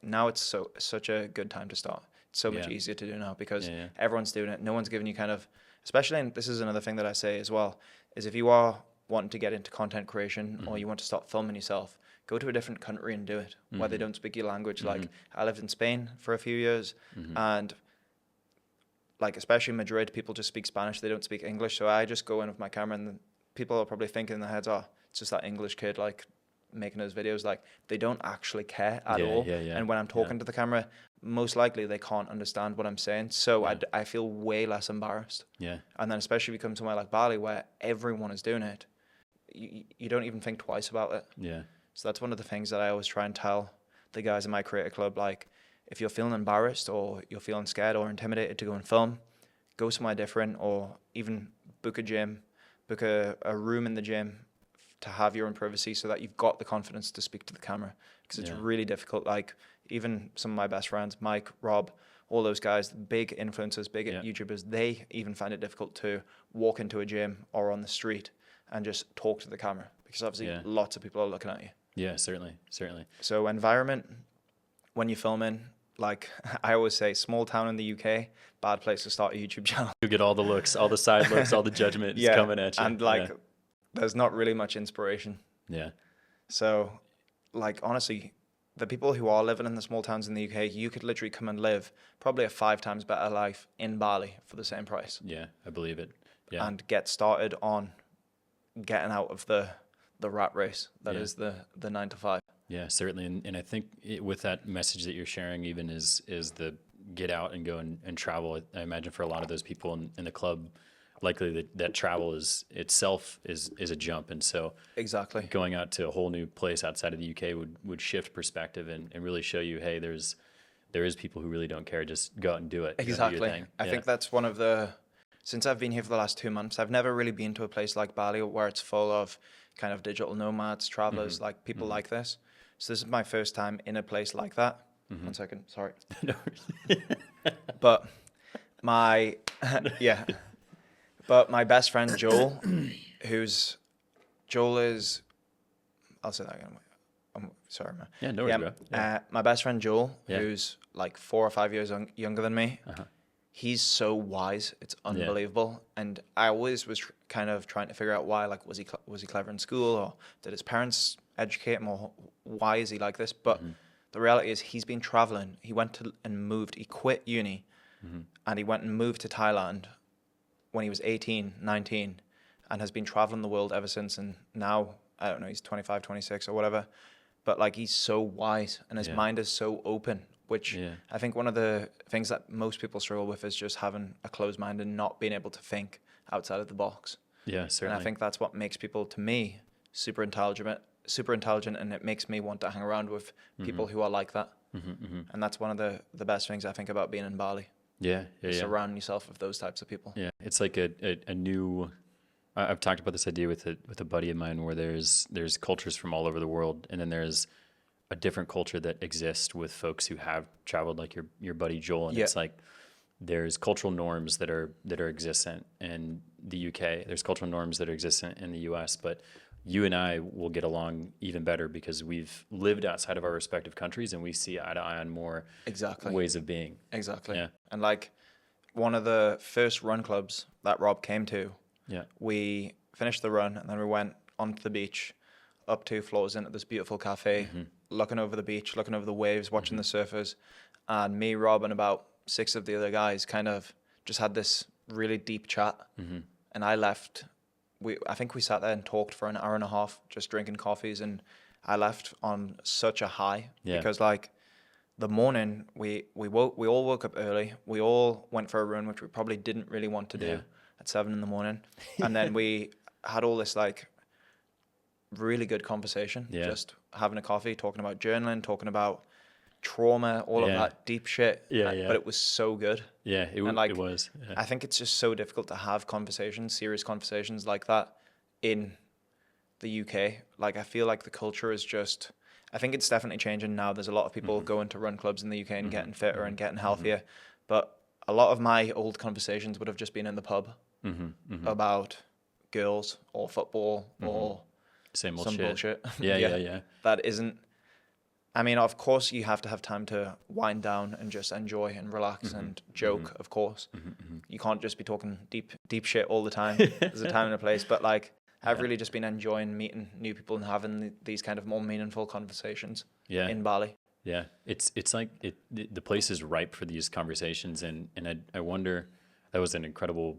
now it's such a good time to start. It's so much easier to do now because everyone's doing it. No one's giving you kind of, especially, and this is another thing that I say as well, is if you are wanting to get into content creation or you want to start filming yourself, go to a different country and do it where they don't speak your language. Like I lived in Spain for a few years and like especially Madrid, people just speak Spanish. They don't speak English. So I just go in with my camera and people are probably thinking in their heads, oh, it's just that English kid like making those videos. Like they don't actually care at all. And when I'm talking to the camera, most likely they can't understand what I'm saying. So I feel way less embarrassed. And then especially if you come somewhere like Bali where everyone is doing it, you don't even think twice about it. So that's one of the things that I always try and tell the guys in my creator club. Like if you're feeling embarrassed or you're feeling scared or intimidated to go and film, go somewhere different or even book a gym, book a room in the gym to have your own privacy so that you've got the confidence to speak to the camera because it's really difficult. Like even some of my best friends, Mike, Rob, all those guys, big influencers, big YouTubers, they even find it difficult to walk into a gym or on the street and just talk to the camera because obviously lots of people are looking at you. Yeah, certainly. So environment, when you're filming, like I always say, small town in the UK, bad place to start a YouTube channel. You get all the looks, all the side looks, all the judgment is coming at you. And like, there's not really much inspiration. So like, honestly, the people who are living in the small towns in the UK, you could literally come and live probably a 5 times better life in Bali for the same price. Yeah, I believe it. And get started on getting out of the rat race that is the 9 to 5. Yeah, certainly. And I think with that message that you're sharing even is the get out and go and travel. I imagine for a lot of those people in the club, likely that travel itself is a jump. And so exactly going out to a whole new place outside of the UK would shift perspective and really show you, hey, there is people who really don't care. Just go out and do it. Exactly. I think that's one of the, since I've been here for the last 2 months, I've never really been to a place like Bali where it's full of kind of digital nomads, travelers, like people like this. So this is my first time in a place like that. 1 second, sorry. But my, but my best friend Joel, Joel is, I'll say that again. I'm sorry, man. Yeah, no worries, bro. My best friend Joel, who's like 4 or 5 years younger than me, he's so wise. It's unbelievable. And I always was kind of trying to figure out why. Like, was he clever in school, or did his parents educate him, or why is he like this? But the reality is he's been traveling. He went to and moved. He quit uni and he went and moved to Thailand when he was 18, 19 and has been traveling the world ever since. And now, I don't know, he's 25, 26 or whatever. But like, he's so wise and his mind is so open, which I think one of the things that most people struggle with is just having a closed mind and not being able to think outside of the box. Yeah, certainly. And I think that's what makes people, to me, super intelligent, and it makes me want to hang around with people who are like that. And that's one of the best things I think about being in Bali. Surround yourself with those types of people. Yeah, it's like a new. I've talked about this idea with a buddy of mine where there's cultures from all over the world, and then there's a different culture that exists with folks who have traveled, like your buddy Joel, and it's like there's cultural norms that are existent in the UK. There's cultural norms that are existent in the US, but you and I will get along even better because we've lived outside of our respective countries and we see eye to eye on more ways of being. Exactly. Yeah. And like one of the first run clubs that Rob came to, we finished the run and then we went onto the beach, up 2 floors into this beautiful cafe, looking over the beach, looking over the waves, watching the surfers. And me, Rob, and about 6 of the other guys kind of just had this really deep chat. And I left. I think we sat there and talked for an hour and a half, just drinking coffees, and I left on such a high because like the morning we all woke up early. We all went for a run, which we probably didn't really want to do at 7 a.m. And then we had all this like really good conversation, just having a coffee, talking about journaling, talking about trauma, all of that deep shit. But it was so good. It was. I think it's just so difficult to have serious conversations like that in the UK. Like, I feel like the culture is just, I think it's definitely changing now. There's a lot of people going to run clubs in the UK and getting fitter and getting healthier. But a lot of my old conversations would have just been in the pub about girls or football or same old some shit. bullshit. Yeah. That isn't, I mean, of course, you have to have time to wind down and just enjoy and relax and joke. Of course, you can't just be talking deep shit all the time. There's a time and a place. But like, I've really just been enjoying meeting new people and having these kind of more meaningful conversations. In Bali. Yeah, it's like the place is ripe for these conversations, and I wonder. That was an incredible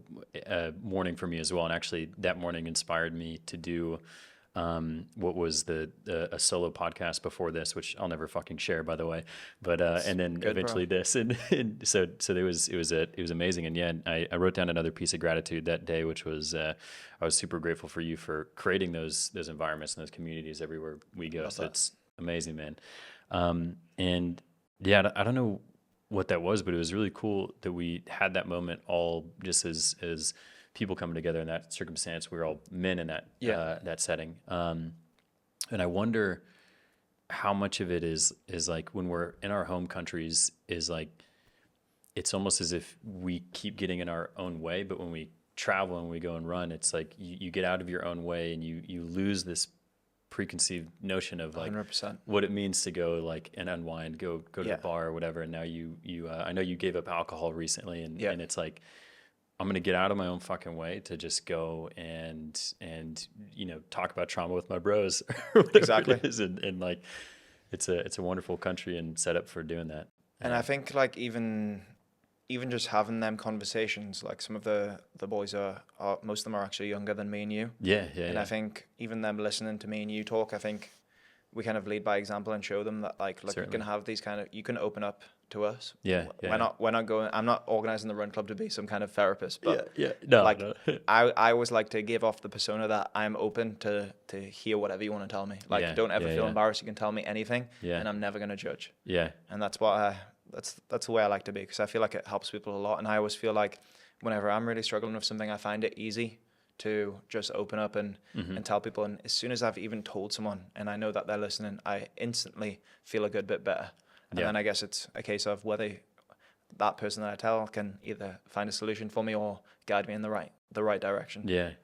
morning for me as well, and actually that morning inspired me to do what was a solo podcast before this, which I'll never fucking share, by the way. But and then good, eventually bro. This, and so it was amazing. And yeah, I wrote down another piece of gratitude that day, which was I was super grateful for you for creating those environments and those communities everywhere we go. So it's amazing, man. And yeah, I don't know what that was, but it was really cool that we had that moment all just as people coming together in that circumstance. We were all men in that that setting. And I wonder how much of it is like when we're in our home countries is like, it's almost as if we keep getting in our own way, but when we travel and we go and run, it's like you get out of your own way and you lose this preconceived notion of like 100%. What it means to go like and unwind, go to the bar or whatever. And now you I know you gave up alcohol recently, and it's like, I'm going to get out of my own fucking way to just go and talk about trauma with my bros. Exactly. It is. And like, it's a wonderful country and set up for doing that. And I think like even just having them conversations, like some of the boys are most of them are actually younger than me and you. And I think even them listening to me and you talk, I think we kind of lead by example and show them that like you can have these kind of, you can open up to us. We're not going, I'm not organizing the Run Club to be some kind of therapist, but no. I always like to give off the persona that I'm open to hear whatever you want to tell me. Like don't ever feel embarrassed. You can tell me anything and I'm never going to judge. And that's what that's the way I like to be, because I feel like it helps people a lot. And I always feel like whenever I'm really struggling with something, I find it easy to just open up and tell people. And as soon as I've even told someone and I know that they're listening, I instantly feel a good bit better. And then I guess it's a case of whether that person that I tell can either find a solution for me or guide me in the right direction.